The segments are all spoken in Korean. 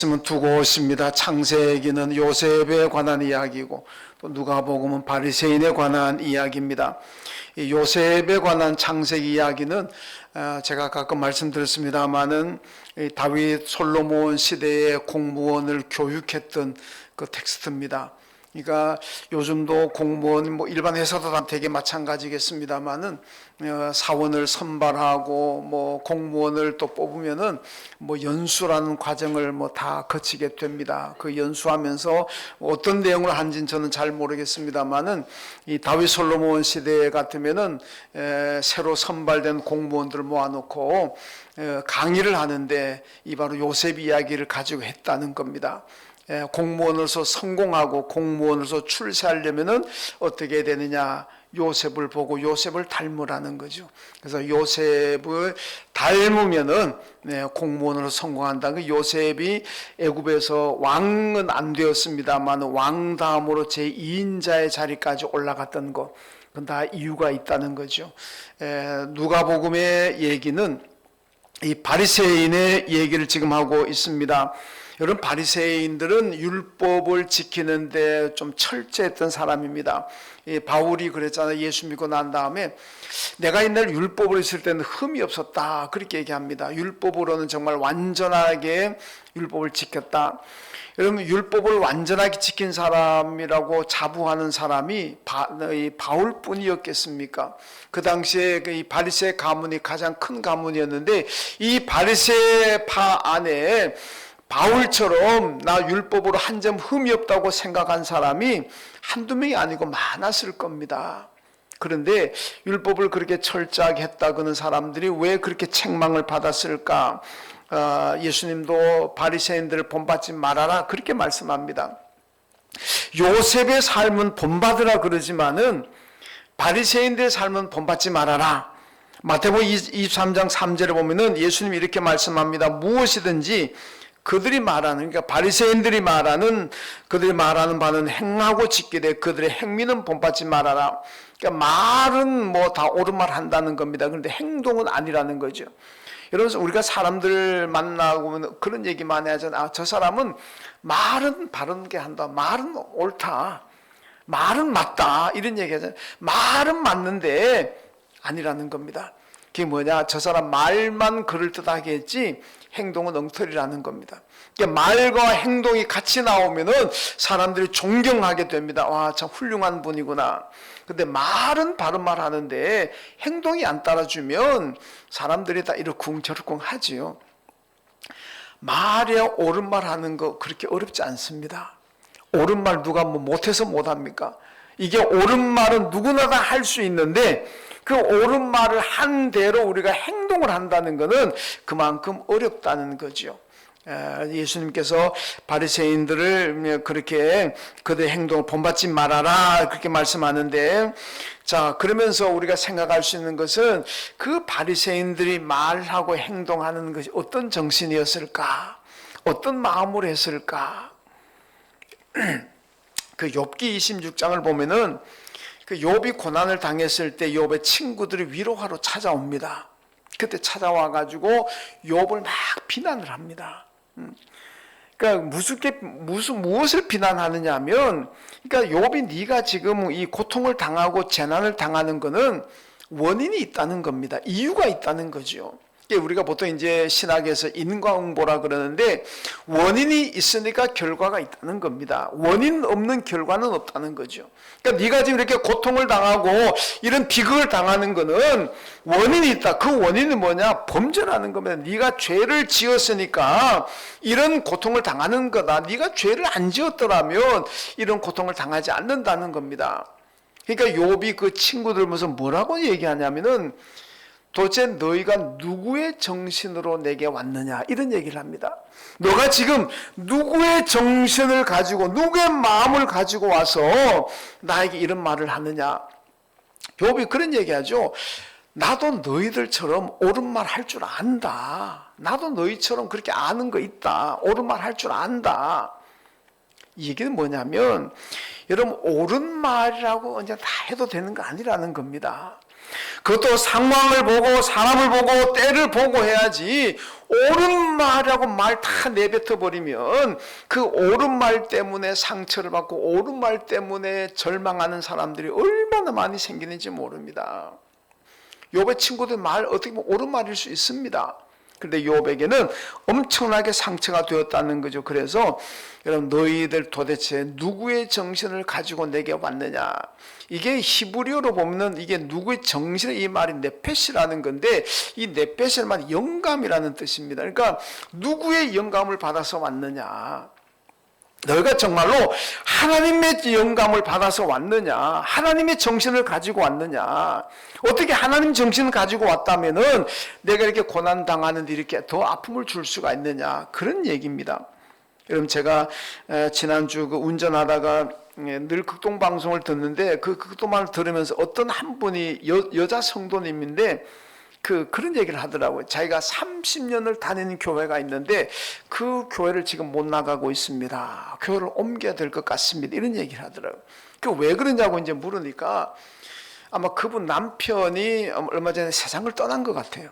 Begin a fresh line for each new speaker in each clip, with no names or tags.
말씀은 두 곳입니다. 창세기는 요셉에 관한 이야기고 또 누가복음은 바리새인에 관한 이야기입니다. 이 요셉에 관한 창세기 이야기는 제가 가끔 말씀드렸습니다마는 다윗 솔로몬 시대의 공무원을 교육했던 그 텍스트입니다. 그러니까 요즘도 공무원 일반 회사도 다 되게 마찬가지겠습니다만은 사원을 선발하고 공무원을 또 뽑으면은 연수라는 과정을 다 거치게 됩니다. 그 연수하면서 어떤 내용을 한지는 저는 잘 모르겠습니다만은 이 다윗 솔로몬 시대 같으면은 새로 선발된 공무원들을 모아놓고 강의를 하는데 이 바로 요셉 이야기를 가지고 했다는 겁니다. 공무원으로서 성공하고 공무원으로서 출세하려면은 어떻게 해야 되느냐? 요셉을 보고 요셉을 닮으라는 거죠. 그래서 요셉을 닮으면은 공무원으로 성공한다. 그 요셉이 애굽에서 왕은 안 되었습니다만 왕 다음으로 제2인자의 자리까지 올라갔던 것, 그건 다 이유가 있다는 거죠. 누가복음의 얘기는 이 바리새인의 얘기를 지금 하고 있습니다. 여러분, 바리새인들은 율법을 지키는데 좀 철저했던 사람입니다. 바울이 그랬잖아요. 예수 믿고 난 다음에 내가 옛날 율법으로 있을 때는 흠이 없었다, 그렇게 얘기합니다. 율법으로는 정말 완전하게 율법을 지켰다. 여러분, 율법을 완전하게 지킨 사람이라고 자부하는 사람이 바울뿐이었겠습니까? 그 당시에 이 바리새 가문이 가장 큰 가문이었는데 이 바리새파 안에 바울처럼 나 율법으로 한 점 흠이 없다고 생각한 사람이 한두 명이 아니고 많았을 겁니다. 그런데 율법을 그렇게 철저하게 했다고는 사람들이 왜 그렇게 책망을 받았을까? 예수님도 바리새인들을 본받지 말아라, 그렇게 말씀합니다. 요셉의 삶은 본받으라 그러지만은 바리새인들의 삶은 본받지 말아라. 마태복음 23장 3절에 보면은 예수님이 이렇게 말씀합니다. 무엇이든지 그들이 말하는, 그러니까 바리새인들이 말하는, 그들이 말하는 바는 행하고 지키되 그들의 행위는 본받지 말아라. 그러니까 말은 다 옳은 말 한다는 겁니다. 그런데 행동은 아니라는 거죠. 여러분, 우리가 사람들 만나고 그런 얘기 많이 하잖아요. 저 사람은 말은 바른 게 한다, 말은 옳다, 말은 맞다, 이런 얘기 하잖아요. 말은 맞는데 아니라는 겁니다. 그게 뭐냐? 저 사람 말만 그럴듯하게 했지 행동은 엉터리라는 겁니다. 그러니까 말과 행동이 같이 나오면은 사람들이 존경하게 됩니다. 와, 참 훌륭한 분이구나. 근데 말은 바른 말 하는데 행동이 안 따라주면 사람들이 다 이러쿵저러쿵 하지요. 말에 옳은 말 하는 거 그렇게 어렵지 않습니다. 옳은 말 누가 못해서 못합니까? 이게 옳은 말은 누구나 다 할 수 있는데 그 옳은 말을 한 대로 우리가 행동을 한다는 것은 그만큼 어렵다는 거죠. 예수님께서 바리새인들을 그렇게 그들의 행동을 본받지 말아라, 그렇게 말씀하는데, 자, 그러면서 우리가 생각할 수 있는 것은 그 바리새인들이 말하고 행동하는 것이 어떤 정신이었을까? 어떤 마음으로 했을까? 그 욥기 26장을 보면은 그 욥이 고난을 당했을 때 욥의 친구들이 위로하러 찾아옵니다. 그때 찾아와 가지고 욥을 막 비난을 합니다. 그러니까 무엇을 비난하느냐 하면, 그러니까 욥이 네가 지금 이 고통을 당하고 재난을 당하는 것은 원인이 있다는 겁니다. 이유가 있다는 거죠. 우리가 보통 이제 신학에서 인과응보라 그러는데 원인이 있으니까 결과가 있다는 겁니다. 원인 없는 결과는 없다는 거죠. 그러니까 네가 지금 이렇게 고통을 당하고 이런 비극을 당하는 거는 원인이 있다. 그 원인은 뭐냐? 범죄라는 겁니다. 네가 죄를 지었으니까 이런 고통을 당하는 거다. 네가 죄를 안 지었더라면 이런 고통을 당하지 않는다는 겁니다. 그러니까 욥이 그 친구들 무슨 뭐라고 얘기하냐면은 도대체 너희가 누구의 정신으로 내게 왔느냐, 이런 얘기를 합니다. 너가 지금 누구의 정신을 가지고 누구의 마음을 가지고 와서 나에게 이런 말을 하느냐. 욥이 그런 얘기하죠. 나도 너희들처럼 옳은 말 할 줄 안다. 나도 너희처럼 그렇게 아는 거 있다. 옳은 말 할 줄 안다. 이 얘기는 뭐냐면 여러분, 옳은 말이라고 언제 다 해도 되는 거 아니라는 겁니다. 그것도 상황을 보고 사람을 보고 때를 보고 해야지 옳은 말이라고 말 다 내뱉어 버리면 그 옳은 말 때문에 상처를 받고 옳은 말 때문에 절망하는 사람들이 얼마나 많이 생기는지 모릅니다. 욥의 친구들 말 어떻게 보면 옳은 말일 수 있습니다. 그런데 욥에게는 엄청나게 상처가 되었다는 거죠. 그래서 여러분, 너희들 도대체 누구의 정신을 가지고 내게 왔느냐? 이게 히브리어로 보면 이게 누구의 정신을, 이 말이 네펫이라는 건데, 이 네펫이라는 말이 영감이라는 뜻입니다. 그러니까 누구의 영감을 받아서 왔느냐? 너희가 정말로 하나님의 영감을 받아서 왔느냐? 하나님의 정신을 가지고 왔느냐? 어떻게 하나님 정신을 가지고 왔다면은 내가 이렇게 고난 당하는데 이렇게 더 아픔을 줄 수가 있느냐? 그런 얘기입니다. 여러분, 제가 지난주 운전하다가 늘 극동 방송을 듣는데 그 극동방을 들으면서 어떤 한 분이 여자 성도님인데 그런 얘기를 하더라고요. 자기가 30년을 다니는 교회가 있는데 그 교회를 지금 못 나가고 있습니다. 교회를 옮겨야 될 것 같습니다. 이런 얘기를 하더라고요. 왜 그러냐고 이제 물으니까 아마 그분 남편이 얼마 전에 세상을 떠난 것 같아요.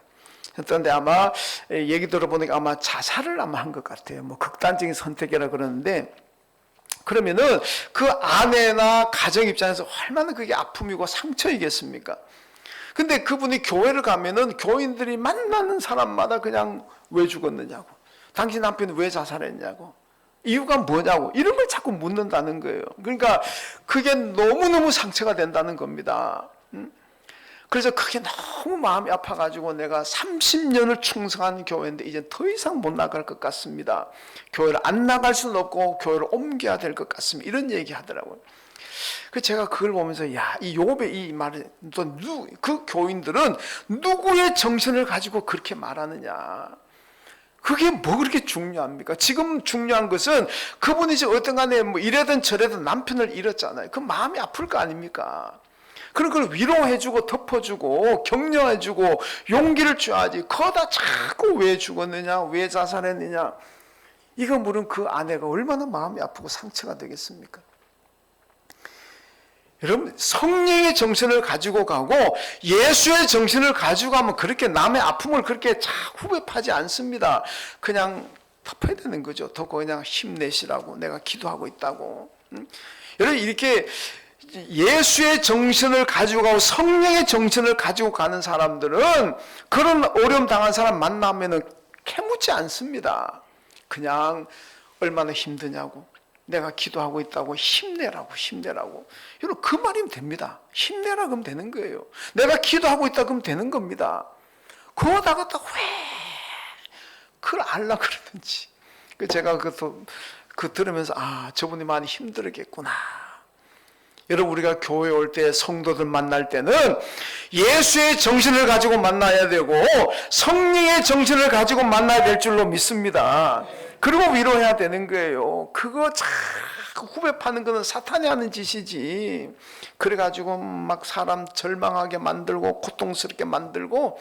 그런데 아마 얘기 들어보니까 아마 자살을 아마 한 것 같아요. 뭐 극단적인 선택이라 그러는데, 그러면은 그 아내나 가정 입장에서 얼마나 그게 아픔이고 상처이겠습니까? 근데 그분이 교회를 가면은 교인들이 만나는 사람마다 그냥 왜 죽었느냐고, 당신 남편이 왜 자살했냐고, 이유가 뭐냐고, 이런 걸 자꾸 묻는다는 거예요. 그러니까 그게 너무너무 상처가 된다는 겁니다. 그래서 그게 너무 마음이 아파가지고 내가 30년을 충성한 교회인데 이제 더 이상 못 나갈 것 같습니다. 교회를 안 나갈 수는 없고 교회를 옮겨야 될 것 같습니다. 이런 얘기 하더라고요. 그 제가 그걸 보면서 야, 이 욥의 이 말을 또 그 교인들은 누구의 정신을 가지고 그렇게 말하느냐? 그게 뭐 그렇게 중요합니까? 지금 중요한 것은 그분이 이제 어떤 간에 뭐 이래든 저래든 남편을 잃었잖아요. 그 마음이 아플 거 아닙니까? 그런 걸 위로해주고 덮어주고 격려해주고 용기를 줘야지. 거다 자꾸 왜 죽었느냐, 왜 자살했느냐, 이거 물은 그 아내가 얼마나 마음이 아프고 상처가 되겠습니까? 여러분, 성령의 정신을 가지고 가고 예수의 정신을 가지고 가면 그렇게 남의 아픔을 그렇게 자꾸 회파하지 않습니다. 그냥 덮어야 되는 거죠. 덮고 그냥 힘내시라고, 내가 기도하고 있다고. 여러분, 이렇게 예수의 정신을 가지고 가고 성령의 정신을 가지고 가는 사람들은 그런 어려움 당한 사람 만나면은 캐묻지 않습니다. 그냥 얼마나 힘드냐고, 내가 기도하고 있다고, 힘내라고, 힘내라고. 여러분, 그 말이면 됩니다. 힘내라 그러면 되는 거예요. 내가 기도하고 있다 그러면 되는 겁니다. 그러다가 또 왜 그걸 알라 그러는지. 제가 그 들으면서 저분이 많이 힘들겠구나. 여러분, 우리가 교회 올 때 성도들 만날 때는 예수의 정신을 가지고 만나야 되고 성령의 정신을 가지고 만나야 될 줄로 믿습니다. 그리고 위로해야 되는 거예요. 그거 자꾸 후벼파는 거는 사탄이 하는 짓이지. 그래가지고 막 사람 절망하게 만들고 고통스럽게 만들고,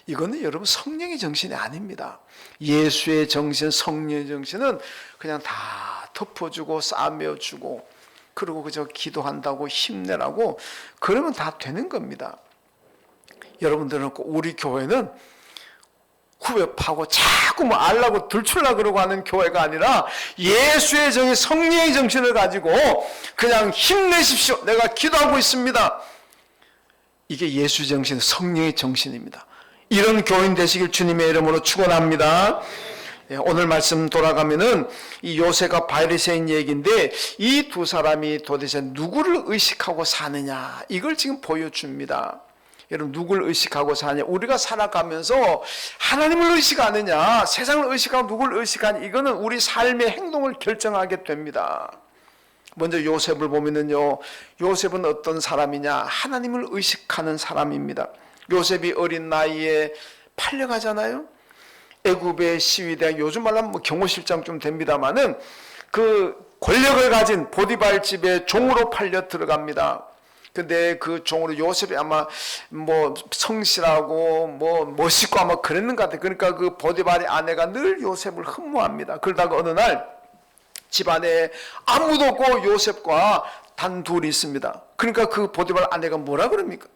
이거는 여러분 성령의 정신이 아닙니다. 예수의 정신, 성령의 정신은 그냥 다 덮어주고 싸매어주고, 그리고 그저 기도한다고 힘내라고 그러면 다 되는 겁니다. 여러분들은 우리 교회는 후벼파고 자꾸 뭐 알라고 들추려고 그러고 하는 교회가 아니라 예수의 정신, 성령의 정신을 가지고 그냥 힘내십시오, 내가 기도하고 있습니다, 이게 예수 정신, 성령의 정신입니다. 이런 교인 되시길 주님의 이름으로 축원합니다. 오늘 말씀 돌아가면은 이 요셉과 바리새인 얘기인데, 이 두 사람이 도대체 누구를 의식하고 사느냐, 이걸 지금 보여줍니다. 여러분, 누구를 의식하고 사냐? 우리가 살아가면서 하나님을 의식하느냐, 세상을 의식하고 누구를 의식하냐, 이거는 우리 삶의 행동을 결정하게 됩니다. 먼저 요셉을 보면은요, 요셉은 어떤 사람이냐? 하나님을 의식하는 사람입니다. 요셉이 어린 나이에 팔려가잖아요. 애굽의 시위대, 요즘 말하면 뭐 경호실장 좀 됩니다만은 그 권력을 가진 보디발 집에 종으로 팔려 들어갑니다. 근데 그 종으로 요셉이 아마 뭐 성실하고 뭐 멋있고 아마 그랬는 것 같아요. 그러니까 그 보디발의 아내가 늘 요셉을 흠모합니다. 그러다가 어느 날 집안에 아무도 없고 요셉과 단 둘이 있습니다. 그러니까 그 보디발 아내가 뭐라 그럽니까?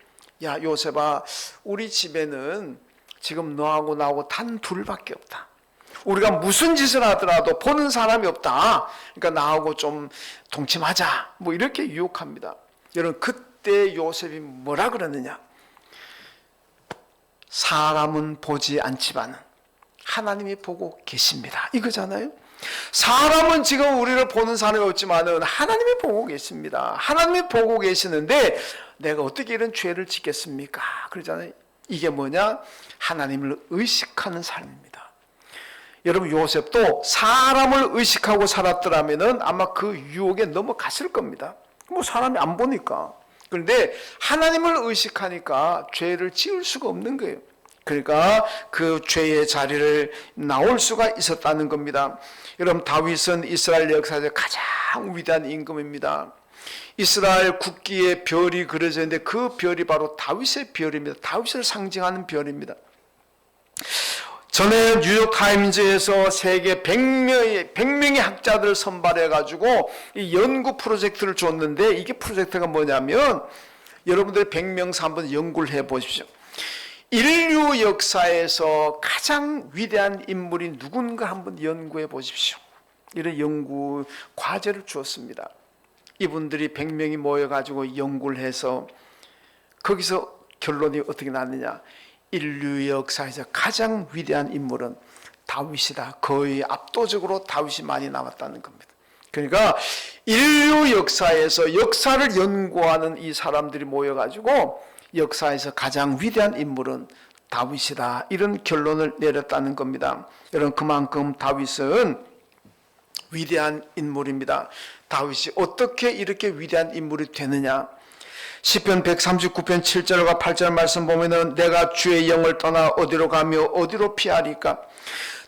야 요셉아, 우리 집에는 지금 너하고 나하고 단 둘밖에 없다. 우리가 무슨 짓을 하더라도 보는 사람이 없다. 그러니까 나하고 좀 동침하자. 뭐 이렇게 유혹합니다. 여러분, 그때 요셉이 뭐라 그러느냐? 사람은 보지 않지만 하나님이 보고 계십니다. 이거잖아요. 사람은 지금 우리를 보는 사람이 없지만은 하나님이 보고 계십니다. 하나님이 보고 계시는데 내가 어떻게 이런 죄를 짓겠습니까? 그러잖아요. 이게 뭐냐? 하나님을 의식하는 삶입니다. 여러분, 요셉도 사람을 의식하고 살았더라면은 아마 그 유혹에 넘어갔을 겁니다. 뭐 사람이 안 보니까. 그런데 하나님을 의식하니까 죄를 지을 수가 없는 거예요. 그러니까 그 죄의 자리를 나올 수가 있었다는 겁니다. 여러분, 다윗은 이스라엘 역사에서 가장 위대한 임금입니다. 이스라엘 국기에 별이 그려져 있는데 그 별이 바로 다윗의 별입니다. 다윗을 상징하는 별입니다. 전에 뉴욕타임즈에서 세계 100명의 학자들을 선발해가지고 이 연구 프로젝트를 줬는데, 이게 프로젝트가 뭐냐면, 여러분들 100명에서 한번 연구를 해보십시오. 인류 역사에서 가장 위대한 인물이 누군가 한번 연구해 보십시오. 이런 연구 과제를 주었습니다. 이분들이 100명이 모여가지고 연구를 해서 거기서 결론이 어떻게 났느냐? 인류 역사에서 가장 위대한 인물은 다윗이다. 거의 압도적으로 다윗이 많이 남았다는 겁니다. 그러니까 인류 역사에서 역사를 연구하는 이 사람들이 모여가지고 역사에서 가장 위대한 인물은 다윗이다. 이런 결론을 내렸다는 겁니다. 여러분, 그만큼 다윗은 위대한 인물입니다. 다윗이 어떻게 이렇게 위대한 인물이 되느냐? 시편 139편 7절과 8절 말씀 보면은 내가 주의 영을 떠나 어디로 가며 어디로 피하리까?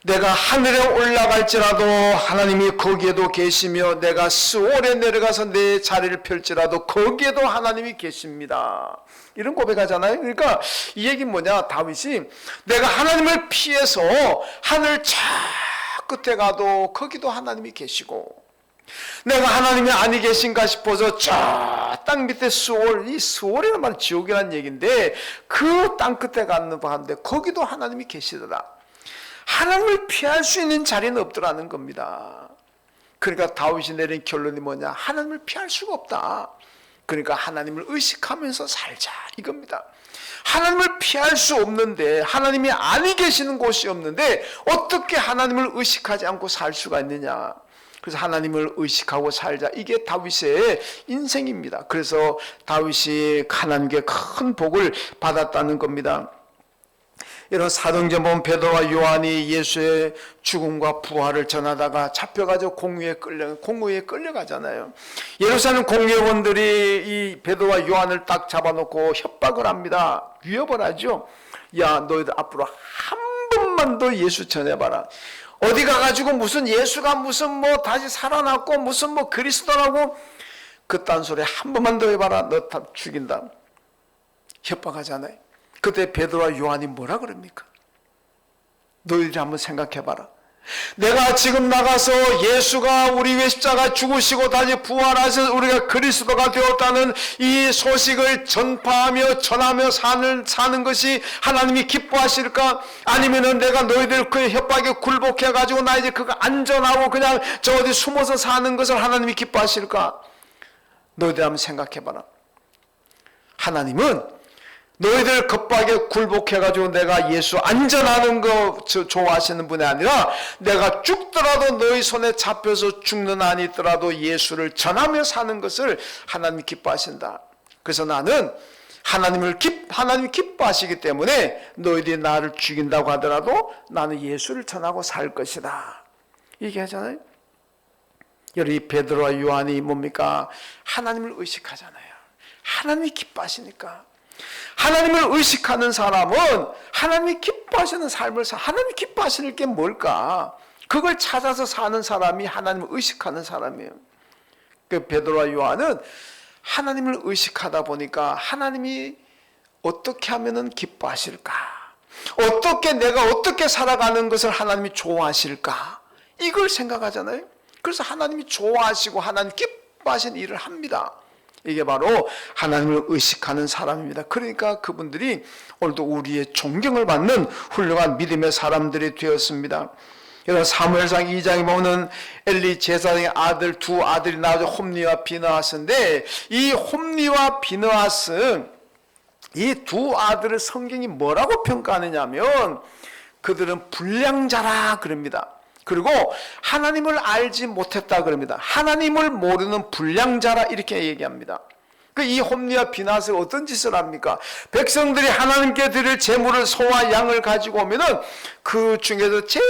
내가 하늘에 올라갈지라도 하나님이 거기에도 계시며 내가 스올에 내려가서 내 자리를 펼지라도 거기에도 하나님이 계십니다. 이런 고백하잖아요. 그러니까 이 얘기는 뭐냐? 다윗이 내가 하나님을 피해서 하늘 저 끝에 가도 거기도 하나님이 계시고, 내가 하나님이 아니 계신가 싶어서 저 땅 밑에 스올, 이 스올이라는 말은 지옥이라는 얘기인데 그 땅 끝에 갔는데 거기도 하나님이 계시더라. 하나님을 피할 수 있는 자리는 없더라는 겁니다. 그러니까 다윗이 내린 결론이 뭐냐? 하나님을 피할 수가 없다. 그러니까 하나님을 의식하면서 살자, 이겁니다. 하나님을 피할 수 없는데, 하나님이 아니 계시는 곳이 없는데 어떻게 하나님을 의식하지 않고 살 수가 있느냐? 그래서 하나님을 의식하고 살자, 이게 다윗의 인생입니다. 그래서 다윗이 하나님께 큰 복을 받았다는 겁니다. 이런 사도행전 보면 베드로와 요한이 예수의 죽음과 부활을 전하다가 잡혀가지고 공회에 끌려가잖아요. 예루살렘 공회원들이 이 베드로와 요한을 딱 잡아놓고 협박을 합니다. 위협을 하죠. 야, 너희들 앞으로 한 번만 더 예수 전해봐라. 어디 가가지고 무슨 예수가 무슨 뭐 다시 살아났고 무슨 뭐 그리스도라고 그딴 소리 한 번만 더 해봐라. 너 다 죽인다. 협박하잖아요. 그때 베드로와 요한이 뭐라 그럽니까? 너희들이 한번 생각해봐라. 내가 지금 나가서 예수가 우리 위해 십자가 죽으시고 다시 부활하셔서 우리가 그리스도가 되었다는 이 소식을 전파하며 전하며 사는 것이 하나님이 기뻐하실까? 아니면은 내가 너희들 그 협박에 굴복해가지고 나 이제 그거 안전하고 그냥 저 어디 숨어서 사는 것을 하나님이 기뻐하실까? 너희들 한번 생각해봐라. 하나님은 너희들 겁박에 굴복해가지고 내가 예수 안전하는 거 좋아하시는 분이 아니라 내가 죽더라도 너희 손에 잡혀서 죽는 한이 있더라도 예수를 전하며 사는 것을 하나님이 기뻐하신다. 그래서 나는 하나님 기뻐하시기 때문에 너희들이 나를 죽인다고 하더라도 나는 예수를 전하고 살 것이다. 얘기하잖아요. 여러분, 이 베드로와 요한이 뭡니까? 하나님을 의식하잖아요. 하나님이 기뻐하시니까. 하나님을 의식하는 사람은 하나님이 기뻐하시는 삶을 하나님이 기뻐하시는 게 뭘까? 그걸 찾아서 사는 사람이 하나님을 의식하는 사람이에요. 그 베드로와 요한은 하나님을 의식하다 보니까 하나님이 어떻게 하면은 기뻐하실까? 어떻게 내가 어떻게 살아가는 것을 하나님이 좋아하실까? 이걸 생각하잖아요. 그래서 하나님이 좋아하시고 하나님 기뻐하시는 일을 합니다. 이게 바로 하나님을 의식하는 사람입니다. 그러니까 그분들이 오늘도 우리의 존경을 받는 훌륭한 믿음의 사람들이 되었습니다. 여러분 사무엘상 2장에 보면 엘리 제사장의 아들 두 아들이 나오죠. 홈니와 비느하스인데 이 홈니와 비느하스 이 두 아들을 성경이 뭐라고 평가하느냐면 그들은 불량자라 그럽니다. 그리고 하나님을 알지 못했다 그럽니다. 하나님을 모르는 불량자라 이렇게 얘기합니다. 이 홈니와 비느하스가 어떤 짓을 합니까? 백성들이 하나님께 드릴 제물을 소와 양을 가지고 오면은 그 중에서 제일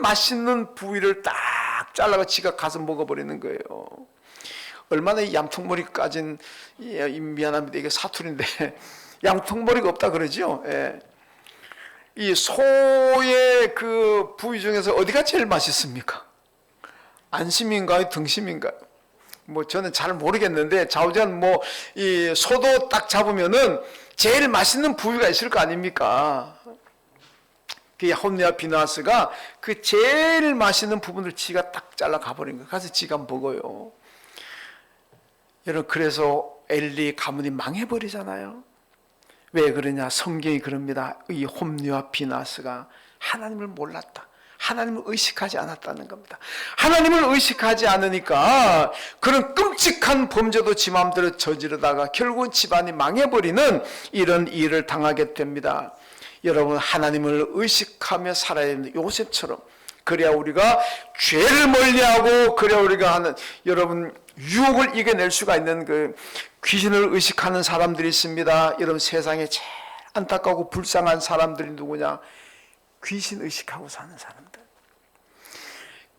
맛있는 부위를 딱 잘라서 지가 가서 먹어버리는 거예요. 얼마나 양통머리 까진, 미안합니다. 이게 사투리인데 양통머리가 없다 그러죠. 예. 이 소의 그 부위 중에서 어디가 제일 맛있습니까? 안심인가요? 등심인가요? 뭐 저는 잘 모르겠는데 좌우전 뭐 이 소도 딱 잡으면은 제일 맛있는 부위가 있을 거 아닙니까? 그 홈니와 비느하스가 그 제일 맛있는 부분을 지가 딱 잘라 가버린 거예요. 가서 지가 먹어요. 여러분 그래서 엘리 가문이 망해버리잖아요. 왜 그러냐? 성경이 그럽니다. 이 홈니와 비느하스가 하나님을 몰랐다. 하나님을 의식하지 않았다는 겁니다. 하나님을 의식하지 않으니까 그런 끔찍한 범죄도 지 마음대로 저지르다가 결국은 집안이 망해버리는 이런 일을 당하게 됩니다. 여러분 하나님을 의식하며 살아야 됩니다. 요셉처럼. 그래야 우리가 죄를 멀리하고 그래야 우리가 하는 여러분 유혹을 이겨낼 수가 있는 그 귀신을 의식하는 사람들이 있습니다. 여러분 세상에 제일 안타깝고 불쌍한 사람들이 누구냐? 귀신 의식하고 사는 사람들.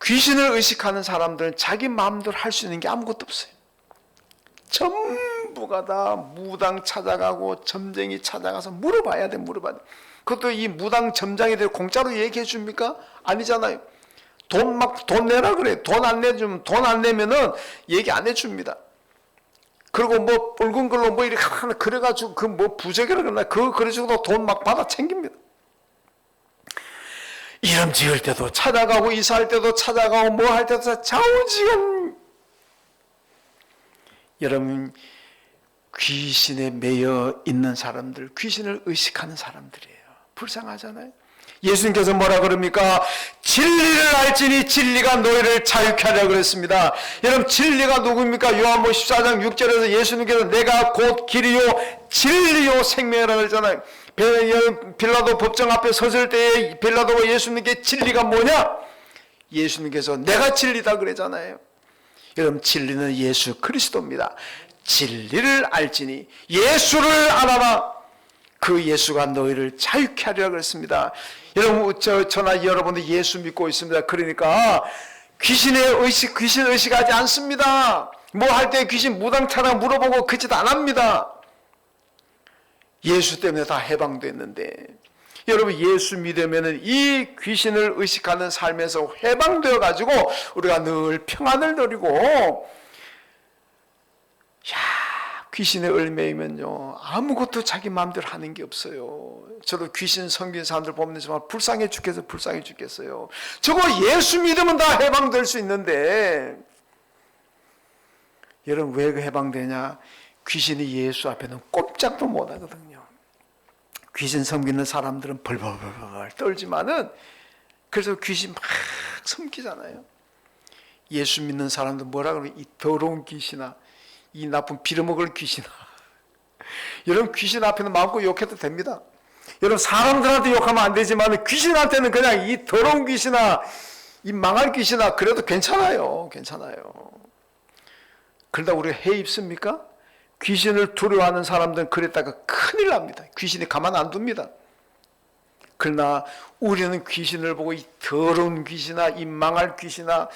귀신을 의식하는 사람들은 자기 마음대로 할 수 있는 게 아무것도 없어요. 전부가 다 무당 찾아가고 점쟁이 찾아가서 물어봐야 돼. 그것도 이 무당 점장이들 공짜로 얘기해 줍니까? 아니잖아요. 돈 내라 그래. 돈 안 내면은 얘기 안 해줍니다. 그리고 뭐 붉은 걸로 뭐 이렇게 하나 그래가지고 그 뭐 부적이라 그러나 그거 그래주고 돈 막 받아 챙깁니다. 이름 지을 때도 찾아가고 이사할 때도 찾아가고 뭐 할 때도 좌우지간. 여러분 귀신에 매여 있는 사람들, 귀신을 의식하는 사람들이에요. 불쌍하잖아요. 예수님께서 뭐라 그럽니까? 진리를 알지니 진리가 너희를 자유케 하려 그랬습니다. 여러분 진리가 누구입니까? 요한복음 14장 6절에서 예수님께서 내가 곧 길이요 진리요 생명이라고 그러잖아요. 빌라도 법정 앞에 섰을 때에 빌라도가 예수님께 진리가 뭐냐? 예수님께서 내가 진리다 그러잖아요. 여러분 진리는 예수 그리스도입니다. 진리를 알지니 예수를 알아라. 그 예수가 너희를 자유케 하리라 그랬습니다. 여러분 저나 여러분도 예수 믿고 있습니다. 그러니까 귀신 의식하지 않습니다. 뭐 할 때 귀신 무당 찾아 물어보고 그 짓 안 합니다. 예수 때문에 다 해방됐는데 여러분 예수 믿으면은 이 귀신을 의식하는 삶에서 해방되어 가지고 우리가 늘 평안을 누리고 귀신에 얽매이면요 아무것도 자기 마음대로 하는 게 없어요. 저도 귀신 섬기는 사람들 보면 정말 불쌍해 죽겠어요. 저거 예수 믿으면 다 해방될 수 있는데 여러분 왜 해방되냐? 귀신이 예수 앞에는 꼼짝도 못 하거든요. 귀신 섬기는 사람들은 벌벌벌 떨지만은 그래서 귀신 막 섬기잖아요. 예수 믿는 사람들 뭐라 그러면 이 더러운 귀신아, 이 나쁜 빌어먹을 귀신아. 여러분 귀신 앞에는 마음껏 욕해도 됩니다. 여러분 사람들한테 욕하면 안 되지만 귀신한테는 그냥 이 더러운 귀신아, 이 망할 귀신아 그래도 괜찮아요. 그러다 우리가 해 입습니까? 귀신을 두려워하는 사람들은 그랬다가 큰일 납니다. 귀신이 가만 안 둡니다. 그러나 우리는 귀신을 보고 이 더러운 귀신아, 이 망할 귀신아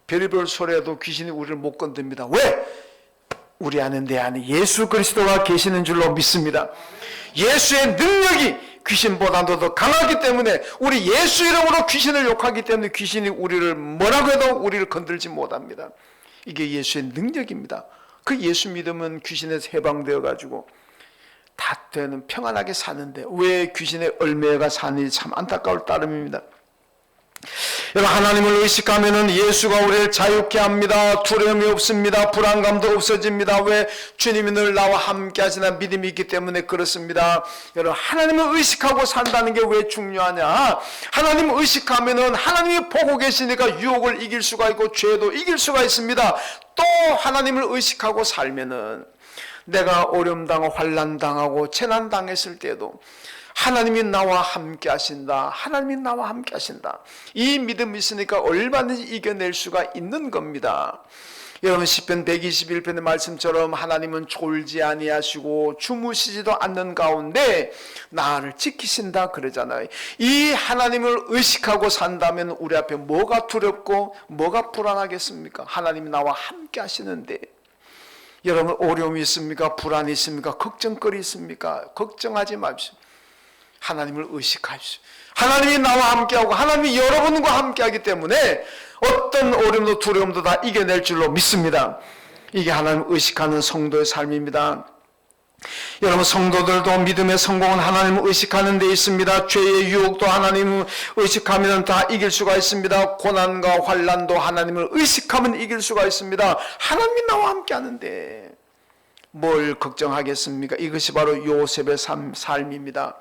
별의별 소리해도 귀신이 우리를 못 건듭니다. 왜? 우리 안에 내 안에 예수 그리스도가 계시는 줄로 믿습니다. 예수의 능력이 귀신보다도 더 강하기 때문에 우리 예수 이름으로 귀신을 욕하기 때문에 귀신이 우리를 뭐라고 해도 우리를 건들지 못합니다. 이게 예수의 능력입니다. 그 예수 믿으면 귀신에서 해방되어 가지고 다 되는 평안하게 사는데 왜 귀신의 얽매여가 사는지 참 안타까울 따름입니다. 여러분, 하나님을 의식하면은 예수가 우리를 자유케 합니다. 두려움이 없습니다. 불안감도 없어집니다. 왜? 주님이 늘 나와 함께 하시는 믿음이 있기 때문에 그렇습니다. 여러분, 하나님을 의식하고 산다는 게 왜 중요하냐? 하나님을 의식하면은 하나님이 보고 계시니까 유혹을 이길 수가 있고 죄도 이길 수가 있습니다. 또 하나님을 의식하고 살면은 내가 어려움 당하고 환난 당하고 재난 당했을 때도 하나님이 나와 함께 하신다. 하나님이 나와 함께 하신다. 이 믿음이 있으니까 얼마든지 이겨낼 수가 있는 겁니다. 여러분, 시편 121편의 말씀처럼 하나님은 졸지 아니하시고 주무시지도 않는 가운데 나를 지키신다 그러잖아요. 이 하나님을 의식하고 산다면 우리 앞에 뭐가 두렵고 뭐가 불안하겠습니까? 하나님이 나와 함께 하시는데, 여러분, 어려움이 있습니까? 불안이 있습니까? 걱정거리 있습니까? 걱정하지 마십시오. 하나님을 의식하십시오. 하나님이 나와 함께하고 하나님이 여러분과 함께하기 때문에 어떤 어려움도 두려움도 다 이겨낼 줄로 믿습니다. 이게 하나님을 의식하는 성도의 삶입니다. 여러분, 성도들도 믿음의 성공은 하나님을 의식하는 데 있습니다. 죄의 유혹도 하나님을 의식하면 다 이길 수가 있습니다. 고난과 환난도 하나님을 의식하면 이길 수가 있습니다. 하나님이 나와 함께 하는데 뭘 걱정하겠습니까? 이것이 바로 요셉의 삶입니다.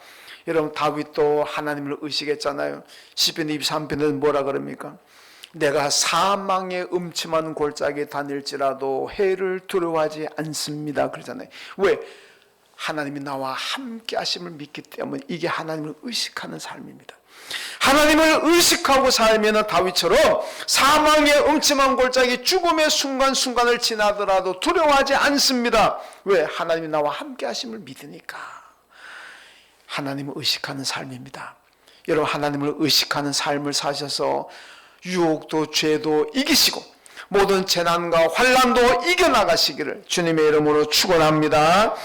여러분, 다윗도 하나님을 의식했잖아요. 시편 23편에는 뭐라 그럽니까? 내가 사망의 음침한 골짜기에 다닐지라도 해를 두려워하지 않습니다 그러잖아요. 왜? 하나님이 나와 함께 하심을 믿기 때문에 이게 하나님을 의식하는 삶입니다. 하나님을 의식하고 살면 다윗처럼 사망의 음침한 골짜기 죽음의 순간순간을 지나더라도 두려워하지 않습니다. 왜? 하나님이 나와 함께 하심을 믿으니까. 하나님을 의식하는 삶입니다. 여러분, 하나님을 의식하는 삶을 사셔서 유혹도 죄도 이기시고 모든 재난과 환난도 이겨나가시기를 주님의 이름으로 축원합니다.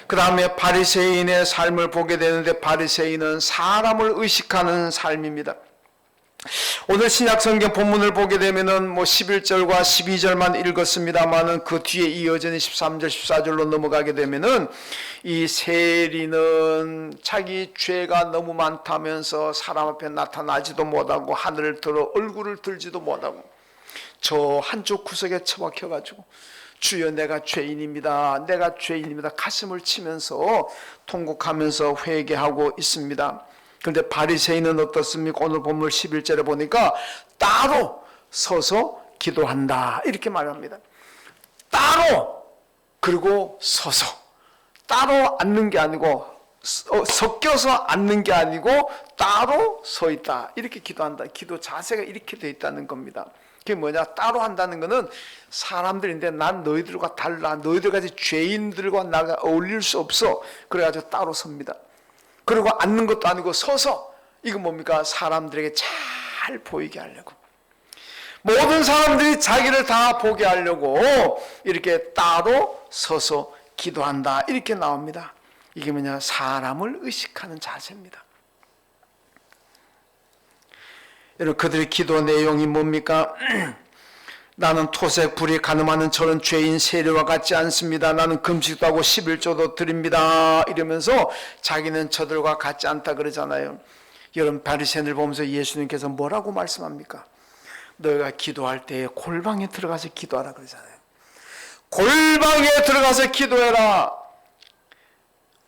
그 다음에 바리새인의 삶을 보게 되는데, 바리새인은 사람을 의식하는 삶입니다. 오늘 신약성경 본문을 보게 되면은 11절과 12절만 읽었습니다만은 그 뒤에 이어지는 13절 14절로 넘어가게 되면은 이 세리는 자기 죄가 너무 많다면서 사람 앞에 나타나지도 못하고 하늘을 들어 얼굴을 들지도 못하고 저 한쪽 구석에 처박혀 가지고 주여 내가 죄인입니다. 내가 죄인입니다. 가슴을 치면서 통곡하면서 회개하고 있습니다. 그런데 바리새인은 어떻습니까? 오늘 본문 11절에 보니까 따로 서서 기도한다 이렇게 말합니다. 따로, 그리고 서서, 따로 앉는 게 아니고 섞여서 앉는 게 아니고 따로 서 있다 이렇게 기도한다. 기도 자세가 이렇게 돼 있다는 겁니다. 그게 뭐냐? 따로 한다는 거는 사람들인데 난 너희들과 달라. 너희들같이 죄인들과 나가 어울릴 수 없어. 그래가지고 따로 섭니다. 그리고 앉는 것도 아니고 서서, 이건 뭡니까? 사람들에게 잘 보이게 하려고, 모든 사람들이 자기를 다 보게 하려고 이렇게 따로 서서 기도한다 이렇게 나옵니다. 이게 뭐냐? 사람을 의식하는 자세입니다. 여러분, 그들의 기도 내용이 뭡니까? 나는 토색 불이 가늠하는 저런 죄인 세리와 같지 않습니다. 나는 금식도 하고 11조도 드립니다. 이러면서 자기는 저들과 같지 않다 그러잖아요. 여러분, 바리새인을 보면서 예수님께서 뭐라고 말씀합니까? 너희가 기도할 때 골방에 들어가서 기도하라 그러잖아요. 골방에 들어가서 기도해라.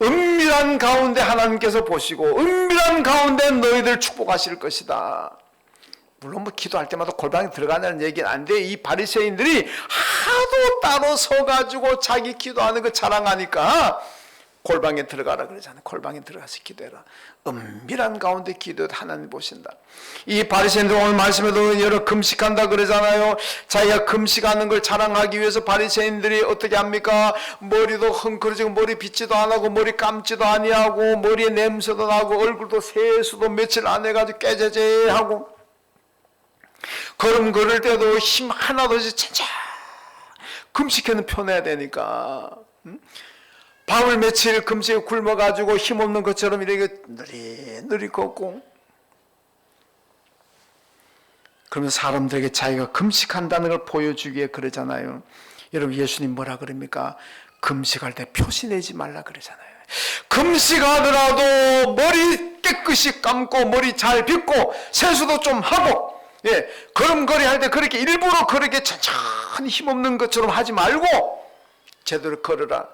은밀한 가운데 하나님께서 보시고 은밀한 가운데 너희들 축복하실 것이다. 물론 기도할 때마다 골방에 들어가는 얘기는 안 돼. 이 바리새인들이 하도 따로 서가지고 자기 기도하는 거 자랑하니까 골방에 들어가라 그러잖아요. 골방에 들어가서 기도해라. 은밀한 가운데 기도해도 하나님 보신다. 이 바리새인들 오늘 말씀에도 여러 금식한다 그러잖아요. 자기가 금식하는 걸 자랑하기 위해서 바리새인들이 어떻게 합니까? 머리도 흥그러지고 머리 빗지도 안 하고 머리 감지도 아니하고 머리에 냄새도 나고 얼굴도 세수도 며칠 안 해가지고 깨재재하고 걸음 걸을 때도 힘 하나도 없이 찬찬 금식해는 편해야 되니까 밤을 며칠 금식에 굶어가지고 힘없는 것처럼 이렇게 느리 걷고, 그러면 사람들에게 자기가 금식한다는 걸 보여주기에 그러잖아요. 여러분, 예수님 뭐라 그럽니까? 금식할 때 표시내지 말라 그러잖아요. 금식하더라도 머리 깨끗이 감고 머리 잘 빗고 세수도 좀 하고 예, 걸음걸이 할 때 그렇게 일부러 그렇게 천천히 힘없는 것처럼 하지 말고 제대로 걸어라.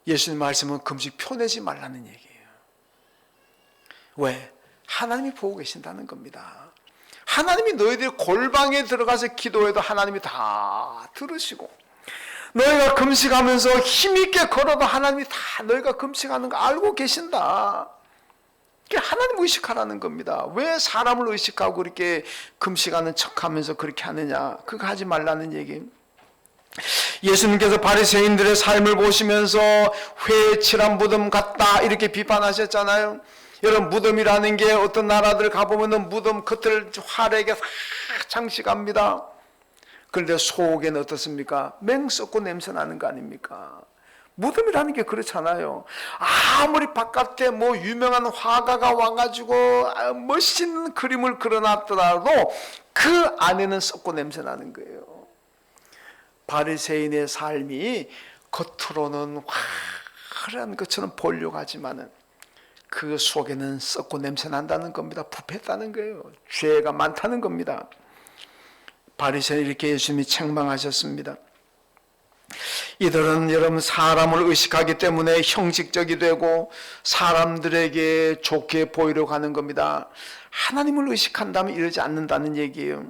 예수님 말씀은 금식 펴내지 말라는 얘기예요. 왜? 하나님이 보고 계신다는 겁니다. 하나님이 너희들이 골방에 들어가서 기도해도 하나님이 다 들으시고, 너희가 금식하면서 힘있게 걸어도 하나님이 다 너희가 금식하는 거 알고 계신다. 하나님 의식하라는 겁니다. 왜 사람을 의식하고 그렇게 금식하는 척하면서 그렇게 하느냐? 그거 하지 말라는 얘기. 예수님께서 바리새인들의 삶을 보시면서 회에 칠한 무덤 같다 이렇게 비판하셨잖아요. 여러분, 무덤이라는 게 어떤 나라들 가보면 무덤 겉을 화려하게 장식합니다. 그런데 속에는 어떻습니까? 맹썩고 냄새 나는 거 아닙니까? 무덤이라는 게 그렇잖아요. 아무리 바깥에 뭐 유명한 화가가 와가지고 멋있는 그림을 그려놨더라도 그 안에는 썩고 냄새 나는 거예요. 바리새인의 삶이 겉으로는 화려한 것처럼 보려고 하지만은 그 속에는 썩고 냄새 난다는 겁니다. 부패했다는 거예요. 죄가 많다는 겁니다. 바리새인 이렇게 예수님이 책망하셨습니다. 이들은 여러분 사람을 의식하기 때문에 형식적이 되고 사람들에게 좋게 보이려고 하는 겁니다. 하나님을 의식한다면 이러지 않는다는 얘기예요.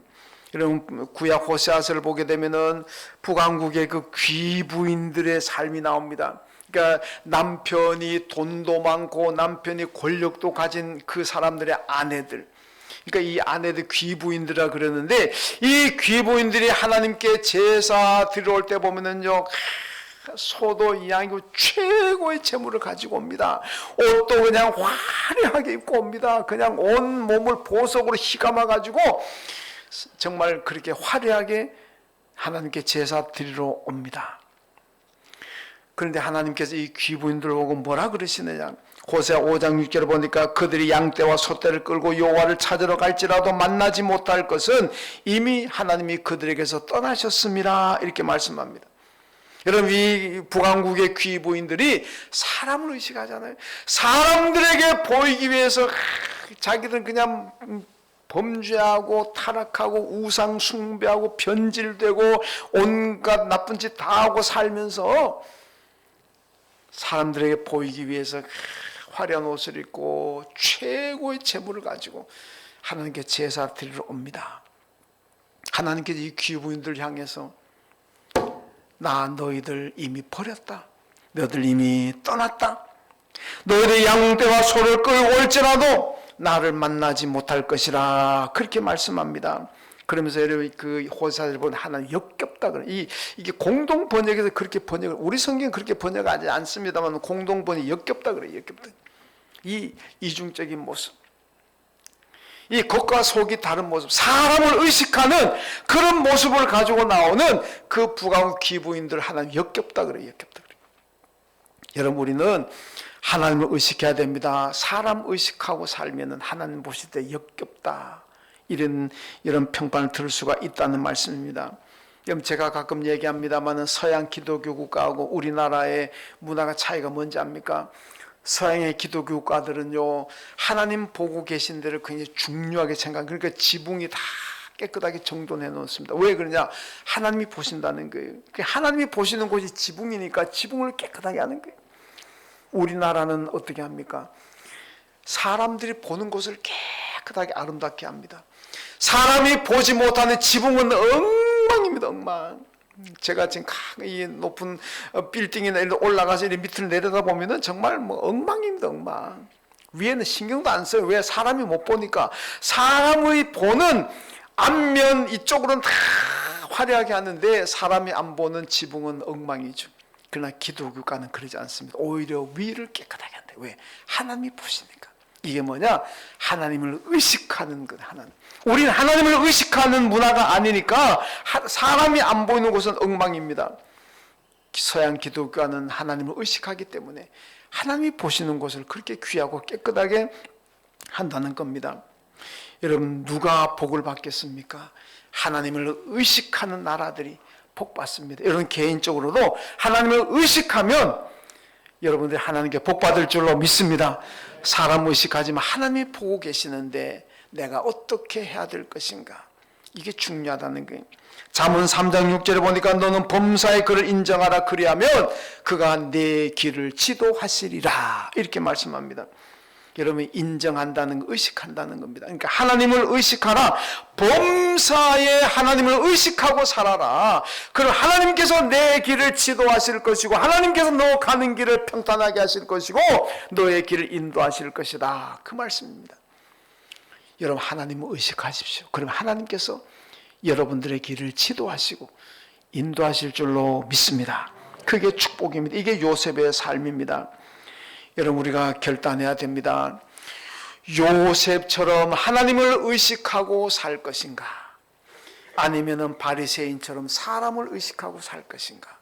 여러분, 구약 호세아서를 보게 되면은 북왕국의 그 귀부인들의 삶이 나옵니다. 그러니까 남편이 돈도 많고 남편이 권력도 가진 그 사람들의 아내들, 그러니까 이 아내들 귀부인들이라 그러는데, 이 귀부인들이 하나님께 제사 드리러 올 때 보면은요, 소도 양이고 최고의 재물을 가지고 옵니다. 옷도 그냥 화려하게 입고 옵니다. 그냥 온 몸을 보석으로 휘감아 가지고 정말 그렇게 화려하게 하나님께 제사 드리러 옵니다. 그런데 하나님께서 이 귀부인들을 보고 뭐라 그러시느냐? 호세아 5장 6절을 보니까 그들이 양떼와 소떼를 끌고 여호와를 찾으러 갈지라도 만나지 못할 것은 이미 하나님이 그들에게서 떠나셨음이라 이렇게 말씀합니다. 여러분, 이 북왕국의 귀부인들이 사람을 의식하잖아요. 사람들에게 보이기 위해서 자기들은 그냥 범죄하고 타락하고 우상 숭배하고 변질되고 온갖 나쁜 짓 다 하고 살면서 사람들에게 보이기 위해서 화려한 옷을 입고 최고의 재물을 가지고 하나님께 제사 드리러 옵니다. 하나님께서 이 귀부인들 향해서 나 너희들 이미 버렸다. 너희들 이미 떠났다. 너희들 양떼와 소를 끌고 올지라도 나를 만나지 못할 것이라 그렇게 말씀합니다. 그러면서 여러분 그 호세아를 보면 하나님 역겹다 그래. 이게 공동 번역에서 그렇게 번역을, 우리 성경은 그렇게 번역하지 않습니다만 공동 번역 역겹다 그래. 역겹다. 이 이중적인 모습, 이 겉과 속이 다른 모습, 사람을 의식하는 그런 모습을 가지고 나오는 그 북왕국 귀부인들 하나님 역겹다 그래. 역겹다 그래. 여러분, 우리는 하나님을 의식해야 됩니다. 사람 의식하고 살면은 하나님 보실 때 역겹다, 이런 평판을 들을 수가 있다는 말씀입니다. 그럼 제가 가끔 얘기합니다만은 서양 기독교 국가하고 우리나라의 문화가 차이가 뭔지 압니까? 서양의 기독교 국가들은요, 하나님 보고 계신 데를 굉장히 중요하게 생각. 그러니까 지붕이 다 깨끗하게 정돈해 놓습니다. 왜 그러냐? 하나님이 보신다는 거예요. 하나님이 보시는 곳이 지붕이니까 지붕을 깨끗하게 하는 거예요. 우리나라는 어떻게 합니까? 사람들이 보는 곳을 깨끗하게 아름답게 합니다. 사람이 보지 못하는 지붕은 엉망입니다. 엉망. 제가 지금 이 높은 빌딩이나 이런 데 올라가서 이렇게 밑을 내려다 보면은 정말 뭐 엉망입니다. 엉망. 위에는 신경도 안 써요. 왜? 사람이 못 보니까. 사람의 보는 앞면 이쪽으로는 다 화려하게 하는데 사람이 안 보는 지붕은 엉망이죠. 그러나 기독교가는 그러지 않습니다. 오히려 위를 깨끗하게 한다. 왜? 하나님이 보시니까. 이게 뭐냐? 하나님을 의식하는 것. 하나님. 우리는 하나님을 의식하는 문화가 아니니까 사람이 안 보이는 곳은 엉망입니다. 서양 기독교는 하나님을 의식하기 때문에 하나님이 보시는 곳을 그렇게 귀하고 깨끗하게 한다는 겁니다. 여러분, 누가 복을 받겠습니까? 하나님을 의식하는 나라들이 복 받습니다. 여러분, 개인적으로도 하나님을 의식하면 여러분들이 하나님께 복 받을 줄로 믿습니다. 사람 의식하지만 하나님이 보고 계시는데 내가 어떻게 해야 될 것인가? 이게 중요하다는 거예요. 잠언 3장 6절에 보니까 너는 범사의 그를 인정하라. 그리하면 그가 내 길을 지도하시리라. 이렇게 말씀합니다. 여러분, 인정한다는 거, 의식한다는 겁니다. 그러니까 하나님을 의식하라. 범사에 하나님을 의식하고 살아라. 그럼 하나님께서 내 길을 지도하실 것이고, 하나님께서 너 가는 길을 평탄하게 하실 것이고, 너의 길을 인도하실 것이다. 그 말씀입니다. 여러분, 하나님을 의식하십시오. 그럼 하나님께서 여러분들의 길을 지도하시고 인도하실 줄로 믿습니다. 그게 축복입니다. 이게 요셉의 삶입니다. 여러분, 우리가 결단해야 됩니다. 요셉처럼 하나님을 의식하고 살 것인가, 아니면은 바리새인처럼 사람을 의식하고 살 것인가.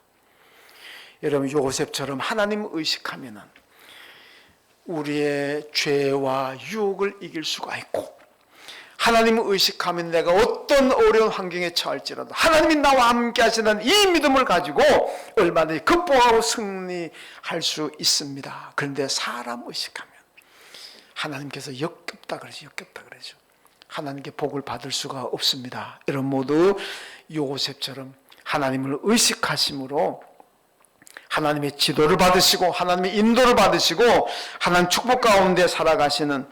여러분, 요셉처럼 하나님을 의식하면은 우리의 죄와 유혹을 이길 수가 있고, 하나님을 의식하면 내가 어떤 어려운 환경에 처할지라도 하나님이 나와 함께 하시는 이 믿음을 가지고 얼마든지 극복하고 승리할 수 있습니다. 그런데 사람 의식하면 하나님께서 역겹다 그러죠. 하나님께 복을 받을 수가 없습니다. 여러분 모두 요셉처럼 하나님을 의식하심으로 하나님의 지도를 받으시고 하나님의 인도를 받으시고 하나님 축복 가운데 살아가시는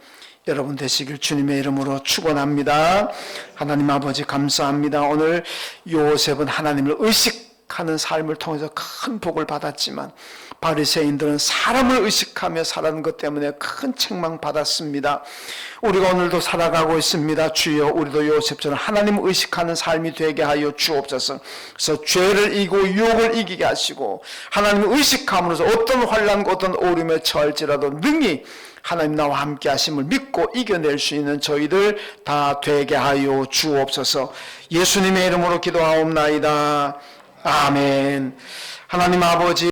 여러분 되시길 주님의 이름으로 축원합니다. 하나님 아버지 감사합니다. 오늘 요셉은 하나님을 의식하는 삶을 통해서 큰 복을 받았지만 바리새인들은 사람을 의식하며 살아가는 것 때문에 큰 책망 받았습니다. 우리가 오늘도 살아가고 있습니다. 주여, 우리도 요셉처럼 하나님을 의식하는 삶이 되게 하여 주옵소서. 그래서 죄를 이기고 유혹을 이기게 하시고 하나님을 의식함으로써 어떤 환난과 어떤 어려움에 처할지라도 능히 하나님 나와 함께 하심을 믿고 이겨낼 수 있는 저희들 다 되게 하여 주옵소서. 예수님의 이름으로 기도하옵나이다. 아멘. 하나님 아버지,